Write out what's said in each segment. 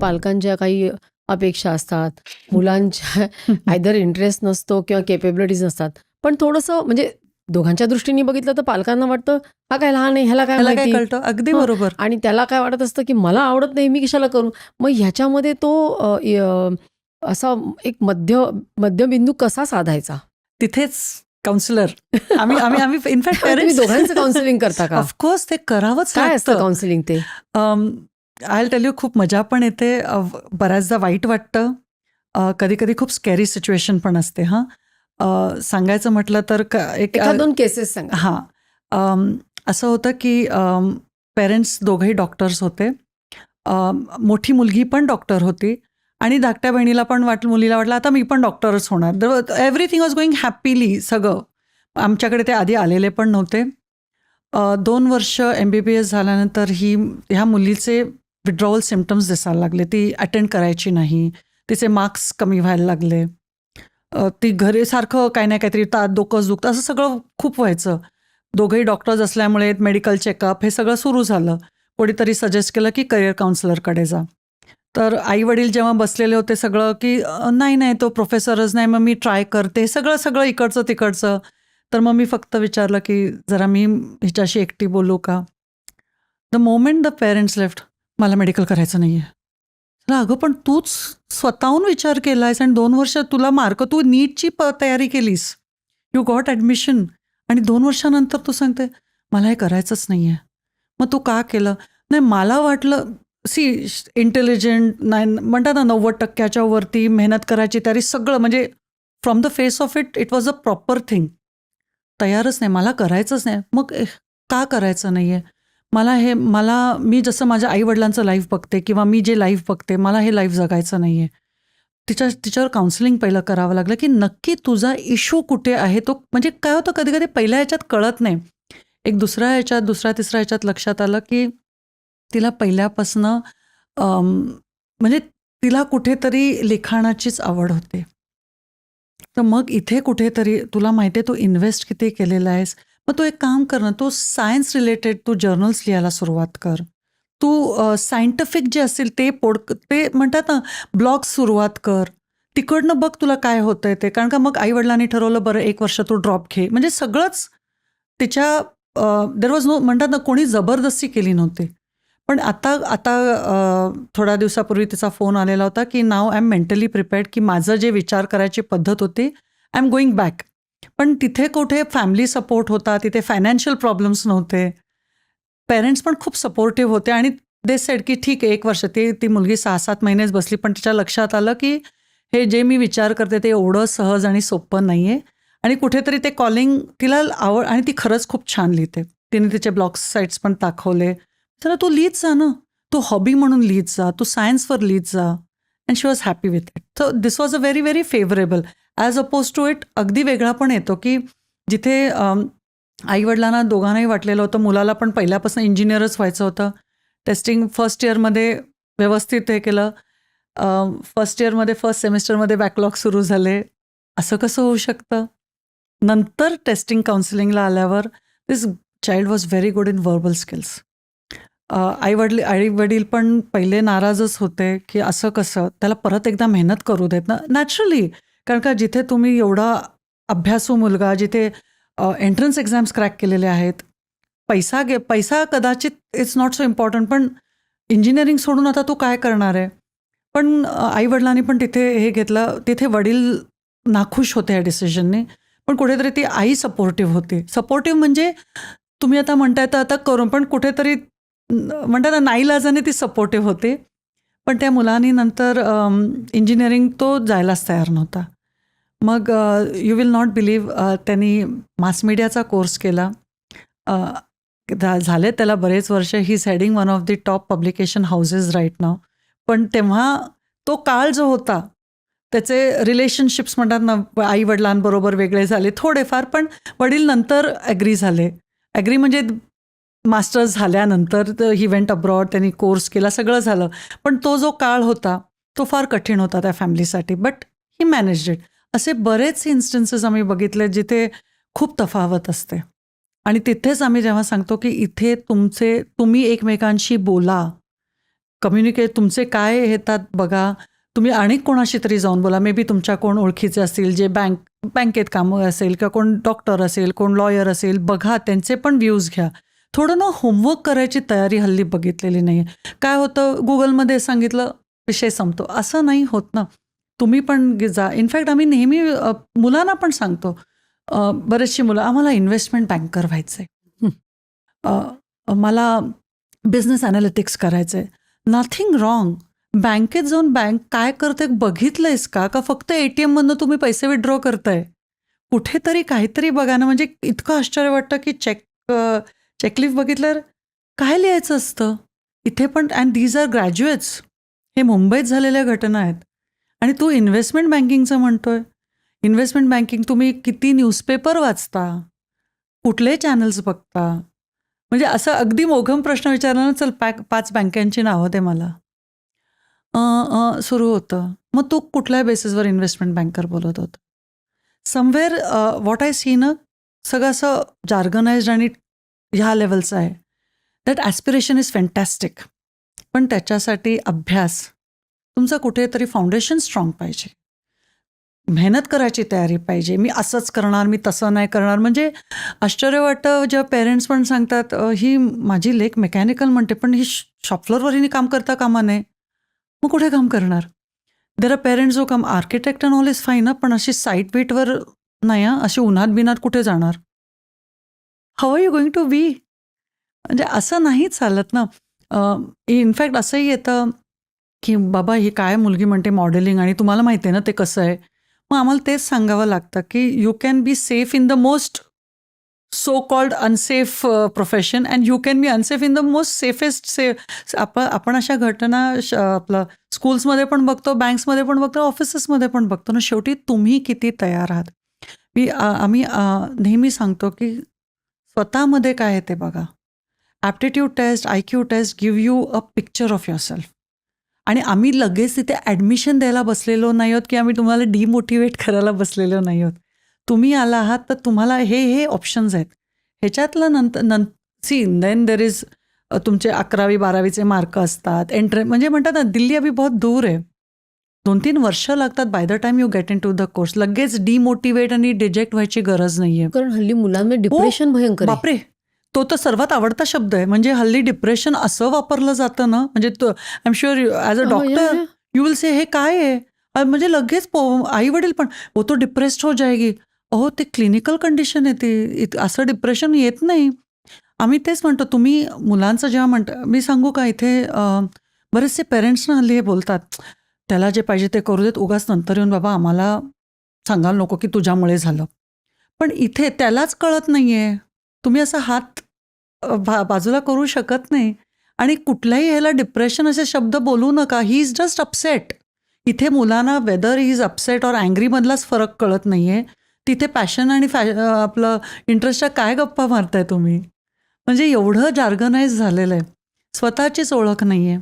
पालकांच्या काही अपेक्षा असतात, मुलांच्या आयदर इंटरेस्ट नसतो किंवा केपेबिलिटीज नसतात. पण थोडंसं म्हणजे दोघांच्या दृष्टीने बघितलं तर पालकांना वाटतं हा काय लहान आहे, ह्याला काय त्याला काय माहिती. कळतं, अगदी हं. बरोबर. आणि त्याला काय वाटत असतं की मला आवडत नाही, मी कशाला करू. मग ह्याच्यामध्ये तो असा एक मध्यबिंदू कसा साधायचा. तिथेच काउन्सिलर आम्ही आम्ही आम्ही इनफॅक्ट तुम्ही पेरेंट्स दोघांचं काउन्सिलिंग करता का. ऑफकोर्स ते करावंच काय असतं लागतं. काउन्सिलिंग ते. आय टेल यू, खूप मजा पण येते, बऱ्याचदा वाईट वाटतं, कधी कधी खूप स्कॅरी सिच्युएशन पण असते. सांगायचं म्हटलं तर एक एखाद दोन केसेस सांगा. असं होतं की पेरेंट्स दोघंही डॉक्टर्स होते. मोठी मुलगी पण डॉक्टर होती आणि धाकट्या बहिणीला पण मुलीला वाटलं आता मी पण डॉक्टरच होणार. एव्हरीथिंग वॉज गोईंग हॅपीली सगळं. आमच्याकडे ते आधी आलेले पण नव्हते. 2 वर्ष MBBS झाल्यानंतर ह्या मुलीचे विड्रॉवल सिम्पटम्स दिसायला लागले. ती अटेंड करायची नाही, तिचे मार्क्स कमी व्हायला लागले, ती घरी सारखं काही ना काहीतरी डोकंच दुखतं असं सगळं खूप व्हायचं. दोघंही डॉक्टर्स असल्यामुळे मेडिकल चेकअप हे सगळं सुरू झालं. कोणीतरी सजेस्ट केलं की करिअर काउन्सिलरकडे जा. तर आई वडील जेव्हा बसलेले होते सगळं की नाही तो प्रोफेसरच नाही, मग मी ट्राय करते, सगळं इकडचं तिकडचं. तर मग मी फक्त विचारलं की जरा मी हिच्याशी एकटी बोलू का. The moment the parents left, मला मेडिकल करायचं नाही आहे. अगं पण तूच स्वतःहून विचार केलायस आणि 2 वर्ष तुला मार्क, तू नीटची तयारी केलीस, यू गॉट ॲडमिशन, आणि 2 वर्षानंतर तू सांगते मला हे करायचंच नाही आहे. मग तू का केलं. नाही मला वाटलं इंटेलिजंट नाही म्हणतात ना, 90% वरती मेहनत करायची तयारी, सगळं म्हणजे from the face of it was a proper thing. तयारच नाही, मला करायचंच नाही. मग का करायचं नाही आहे. मी जसं माझ्या आईवडिलांचं लाईफ बघते किंवा मी जे लाईफ बघते, मला हे लाईफ जगायचं नाही आहे. तिच्यावर काउन्सिलिंग पहिलं करावं लागलं की नक्की तुझा इश्यू कुठे आहे. तो म्हणजे काय होतं कधी कधी पहिल्या ह्याच्यात कळत नाही, एक दुसऱ्या तिसऱ्या ह्याच्यात लक्षात आलं की तिला पहिल्यापासनं म्हणजे तिला कुठेतरी लिखाणाचीच आवड होते. तर मग इथे कुठेतरी तुला माहिती आहे तू इन्व्हेस्ट किती केलेला आहेस. मग तू एक काम कर ना, तू सायन्स रिलेटेड तू जर्नल्स लिहायला सुरुवात कर. तू सायंटिफिक जे असतील ते म्हणतात ना, ब्लॉग सुरुवात कर. तिकडनं बघ तुला काय होतंय ते. कारण का मग आईवडिलांनी ठरवलं बरं 1 वर्ष तू ड्रॉप घे. म्हणजे सगळंच तिच्या देर वॉज नो, म्हणतात ना, कोणी जबरदस्ती केली नव्हती. पण आता थोड्या दिवसापूर्वी तिचा फोन आलेला होता की नाव आय एम मेंटली प्रिपेअर्ड, की माझं जे विचार करायची पद्धत होती आय एम गोईंग बॅक. पण तिथे कुठे फॅमिली सपोर्ट होता, तिथे फायनान्शियल प्रॉब्लेम्स नव्हते, पेरेंट्स पण खूप सपोर्टिव्ह होते आणि दे सेड की ठीक आहे 1 वर्ष. ती मुलगी 6-7 महिनेच बसली, पण तिच्या लक्षात आलं की हे जे मी विचार करते ते एवढं सहज आणि सोपं नाही आहे. आणि कुठेतरी ते कॉलिंग तिला आवड, आणि ती खरंच खूप छान लिहिते. तिने तिचे ब्लॉग साईट्स पण दाखवले. तर तू लिहित जा ना, तू हॉबी म्हणून लिहित जा, तू सायन्सवर लिहित जा. And she was happy with it. So this was a very very favourable as oppose to it. अगदी वेगळा पण येतो की जिथे आईवडिलांना दोघांनाही वाटलेलं होतं, मुलाला पण पहिल्यापासून इंजिनियरच व्हायचं होतं. टेस्टिंग फर्स्ट इयरमध्ये व्यवस्थित हे केलं. फर्स्ट इयरमध्ये फर्स्ट सेमिस्टरमध्ये बॅकलॉग सुरू झाले. असं कसं होऊ शकतं. नंतर टेस्टिंग काउन्सिलिंगला आल्यावर this child was very good in verbal skills. आईवडील पण पहिले नाराजच होते की असं कसं, त्याला परत एकदा मेहनत करू देत ना. नॅचरली, कारण का जिथे तुम्ही एवढा अभ्यासू मुलगा, जिथे एंट्रन्स एक्झाम्स क्रॅक केलेले आहेत, पैसा कदाचित इट्स नॉट सो इम्पॉर्टंट, पण इंजिनिअरिंग सोडून आता तू काय करणार आहे. पण आईवडिलांनी पण तिथे हे घेतलं. तिथे वडील नाखुश होते या डिसिजनने, पण कुठेतरी ती आई सपोर्टिव्ह होती. सपोर्टिव्ह म्हणजे तुम्ही आता म्हणताय तर आता करून, पण कुठेतरी म्हणतात ना, नाईलाजाने ती सपोर्टिव्ह होते. पण त्या मुलांनी नंतर इंजिनिअरिंग तो जायलाच तयार नव्हता. मग यू विल नॉट बिलीव्ह, त्यांनी मास मीडियाचा कोर्स केला. झाले त्याला बरेच वर्ष. He is heading one of the top publication houses right now. पण तेव्हा तो काळ जो होता, त्याचे रिलेशनशिप्स म्हणतात ना, आई वडिलांबरोबर वेगळे झाले थोडेफार, पण वडील नंतर ॲग्री झाले. ॲग्री म्हणजे मास्टर्स झाल्यानंतर ही वेंट अब्रॉड, त्यांनी कोर्स केला, सगळं झालं. पण तो जो काळ होता तो फार कठीण होता त्या फॅमिलीसाठी, बट ही मॅनेज्ड इट. असे बरेच इन्स्टन्सेस आम्ही बघितले जिथे खूप तफावत असते. आणि तिथेच आम्ही जेव्हा सांगतो की इथे तुम्ही एकमेकांशी बोला, कम्युनिकेट तुमचे काय येतात बघा. तुम्ही अनेक कोणाशी तरी जाऊन बोला. मे बी तुमच्या कोण ओळखीचे असतील जे बँकेत कामं असेल किंवा कोण डॉक्टर असेल, कोण लॉयर असेल, बघा त्यांचे पण व्ह्यूज घ्या. थोडं ना होमवर्क करायची तयारी हल्ली बघितलेली नाही आहे. काय होतं गुगलमध्ये सांगितलं विषय संपतो, असं नाही होत ना. तुम्ही पण जा. इनफॅक्ट आम्ही नेहमी मुलांना पण सांगतो, बरेचशी मुलं आम्हाला इन्व्हेस्टमेंट बँकर व्हायचं आहे, मला बिझनेस ॲनालिटिक्स करायचं आहे. Nothing wrong. बँकेत जाऊन बँक काय करते बघितलंयस का फक्त ATM मधनं तुम्ही पैसे विड्रॉ करताय? कुठेतरी काहीतरी बघा ना. म्हणजे इतकं आश्चर्य वाटतं की चेकलिस्ट बघितल्यावर काय लिहायचं असतं इथे पण. And these are graduates. हे मुंबईत झालेल्या घटना आहेत. आणि तू इन्व्हेस्टमेंट बँकिंगचं म्हणतोय. इन्व्हेस्टमेंट बँकिंग तुम्ही किती न्यूजपेपर वाचता, कुठले चॅनल्स बघता. म्हणजे असं अगदी मोघम प्रश्न विचारला ना, चल 5 बँकांची नावं दे मला, सुरू होतं. मग तू कुठल्या बेसिसवर इन्व्हेस्टमेंट बँकर बोलत होता? समवेअर व्हॉट आय सी ना, सगळं असं जार्गनाइज्ड आणि ह्या लेवलचं आहे. That aspiration is fantastic. पण त्याच्यासाठी अभ्यास, तुमचं कुठेतरी फाउंडेशन स्ट्रॉंग पाहिजे. मेहनत करायची तयारी पाहिजे. मी असंच करणार, मी तसं नाही करणार. म्हणजे आश्चर्य वाटतं जेव्हा पेरेंट्स पण सांगतात, ही माझी लेक मेकॅनिकल म्हणते पण ही शॉप फ्लोअरवर हिने काम करता कामा नये. मग कुठे काम करणार? देर आर पेरेंट्स जो काम architect and all is fine ना, पण अशी साईट बीटवर नाही हां, अशी उन्हात बिनात कुठे जाणार? How are you going to be? म्हणजे असं नाही चालत ना. इनफॅक्ट असंही येतं की बाबा ही काय मुलगी म्हणते मॉडेलिंग, आणि तुम्हाला माहिती आहे ना ते कसं आहे. मग आम्हाला तेच सांगावं लागतं की you can be safe in the most so called unsafe profession and you can be unsafe in the most safest आपण अशा घटना आपलं स्कूल्समध्ये पण बघतो, बँक्समध्ये पण बघतो, ऑफिसेसमध्ये पण बघतो ना. शेवटी तुम्ही किती तयार आहात. आम्ही नेहमी सांगतो की स्वतःमध्ये काय आहे ते बघा. Aptitude test, IQ test give you a picture of yourself. आणि आम्ही लगेच तिथे ॲडमिशन द्यायला बसलेलो नाही आहोत की आम्ही तुम्हाला डिमोटिवेट करायला बसलेलो नाही आहोत. तुम्ही आला आहात तर तुम्हाला हे ऑप्शन्स आहेत. ह्याच्यातलं सी देन देर इज तुमचे 11वी 12वीचे मार्क असतात. म्हणजे म्हणतात ना, दिल्ली अभी बहुत दूर आहे. 2-3 वर्ष लागतात by the time you get in to the course. लगेच डिमोटिवेट आणि डिजेक्ट व्हायची गरज नाहीये. कारण हल्ली मुलांमध्ये डिप्रेशन भयंकर आहे. बापरे, तो तर सर्वात आवडता शब्द आहे. म्हणजे हल्ली डिप्रेशन असं वापरलं जातं ना, म्हणजे I am sure as a doctor you will say हे काय आहे. म्हणजे लगेच आई वडील पण तो डिप्रेस्ड हो जाएगी. अहो ते क्लिनिकल कंडिशन आहे ती, असं डिप्रेशन येत नाही. आम्ही तेच म्हणतो. तुम्ही मुलांचं जेव्हा म्हणता, मी सांगू का इथे बरेचसे पेरेंट्स ना हल्ली हे बोलतात, त्याला जे पाहिजे ते करू देत, उगाच नंतर येऊन बाबा आम्हाला सांगायला नको की तुझ्यामुळे झालं. पण इथे त्यालाच कळत नाहीये. तुम्ही असा हात बाजूला करू शकत नाही. आणि कुठल्याही ह्याला डिप्रेशन असे शब्द बोलू नका. He is just upset. इथे मुलांना वेदर ही इज अपसेट और अँग्री मधलाच फरक कळत नाहीये. तिथे पॅशन आणि आपलं इंटरेस्टच्या काय गप्पा मारताय तुम्ही. म्हणजे एवढं जार्गनाइज झालेलं आहे. स्वतःचीच ओळख नाहीये.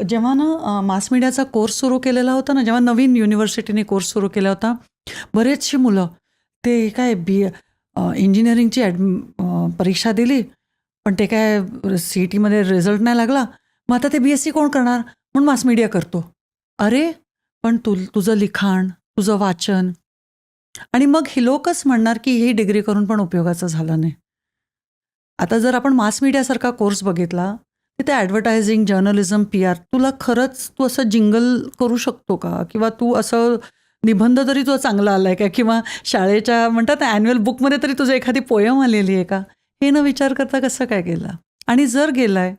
जेव्हा ना मास मीडियाचा कोर्स सुरू केलेला होता ना, जेव्हा नवीन युनिव्हर्सिटीने कोर्स सुरू केला होता, बरेचशी मुलं ते काय इंजिनिअरिंगची परीक्षा दिली, पण ते काय CETमध्ये रिझल्ट नाही लागला. मग आता ते BSc कोण करणार, म्हणून मास मीडिया करतो. अरे पण तुझं लिखाण, तुझं वाचन, आणि मग ही लोकच म्हणणार की ही डिग्री करून पण उपयोगाचं झालं नाही. आता जर आपण मास मीडियासारखा कोर्स बघितला, तिथे ॲडव्हर्टायझिंग, जर्नलिझम, PR, तुला खरंच तू असं जिंगल करू शकतो का? किंवा तू असं निबंध तरी तुझा चांगला आलाय का? किंवा शाळेच्या म्हणतात ना ॲन्युअल बुकमध्ये तरी तुझं एखादी पोयम आलेली आहे का? हे न विचार करता कसं काय गेला? आणि जर गेलाय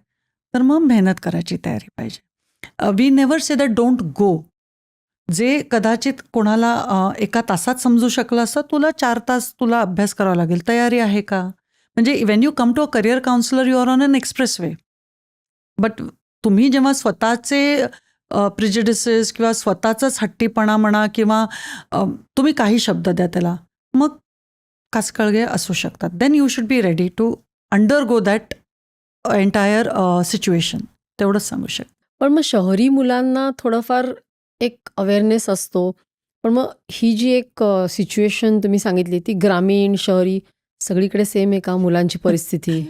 तर मग मेहनत करायची तयारी पाहिजे. We never say that don't go. जे कदाचित कोणाला 1 तासात समजू शकलं असतं, तुला 4 तास तुला अभ्यास करावा लागेल. तयारी आहे का? म्हणजे when you come to a career counsellor you are on an expressway. But तुम्ही जेव्हा स्वतःचे प्रिजुडिसेस किंवा स्वतःचाच हट्टीपणा म्हणा, किंवा तुम्ही काही शब्द द्या त्याला, मग कासकळगे असू शकतात. Then you should be ready to undergo that entire situation. तेवढंच सांगू शकते. पण मग शहरी मुलांना थोडंफार एक अवेअरनेस असतो. पण मग ही जी एक सिच्युएशन तुम्ही सांगितली, ती ग्रामीण, शहरी सगळीकडे सेम आहे का मुलांची परिस्थिती?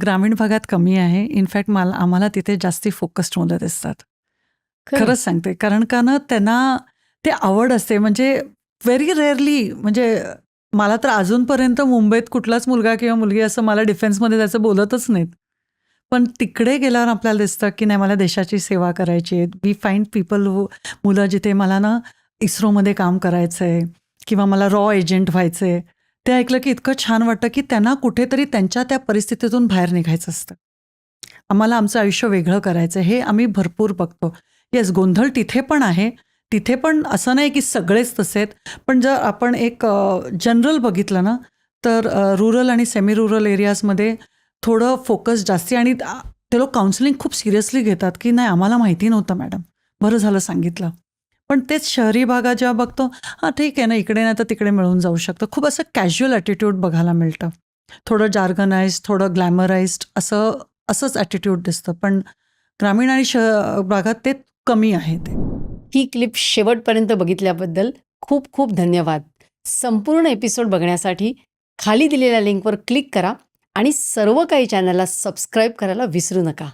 ग्रामीण भागात कमी आहे. इनफॅक्ट आम्हाला तिथे जास्ती फोकस्ड मुलं दिसतात. खरं खरंच सांगते. कारण का ना त्यांना ते आवड असते. म्हणजे व्हेरी रेअरली म्हणजे मला तर अजूनपर्यंत मुंबईत कुठलाच मुलगा किंवा मुलगी असं मला डिफेन्समध्ये त्याचं बोलतच नाहीत. पण तिकडे गेल्यावर आपल्याला दिसतं की नाही मला देशाची सेवा करायची आहे. वी फाइंड पीपल मुलं जिथे मला ना इस्रोमध्ये काम करायचं आहे किंवा मला रॉ एजंट व्हायचं आहे. ते ऐकलं की इतकं छान वाटतं की त्यांना कुठेतरी त्यांच्या त्या परिस्थितीतून बाहेर निघायचं असतं. आम्हाला आमचं आयुष्य वेगळं करायचं हे आम्ही भरपूर बघतो. येस, गोंधळ तिथे पण आहे. तिथे पण असं नाही की सगळेच तसे आहेत. पण जर आपण एक जनरल बघितलं ना, तर रुरल आणि सेमी रुरल एरियाजमध्ये थोडं फोकस जास्ती आणि ते लोक काउन्सिलिंग खूप सिरियसली घेतात, की नाही आम्हाला माहिती नव्हतं मॅडम, बरं झालं सांगितलं. पण तेच शहरी भागात जेव्हा बघतो, हां ठीक आहे ना, इकडे नाही तर तिकडे मिळून जाऊ शकतं. खूप असं कॅज्युअल ॲटिट्यूड बघायला मिळतं. थोडं जार्गनाइज्ड, थोडं ग्लॅमराइज्ड असंच ॲटिट्यूड दिसतं. पण ग्रामीण आणि भागात ते कमी आहे ते. ही क्लिप शेवटपर्यंत बघितल्याबद्दल खूप खूप धन्यवाद. संपूर्ण एपिसोड बघण्यासाठी खाली दिलेल्या लिंकवर क्लिक करा आणि सर्व काही चॅनलला सबस्क्राईब करायला विसरू नका.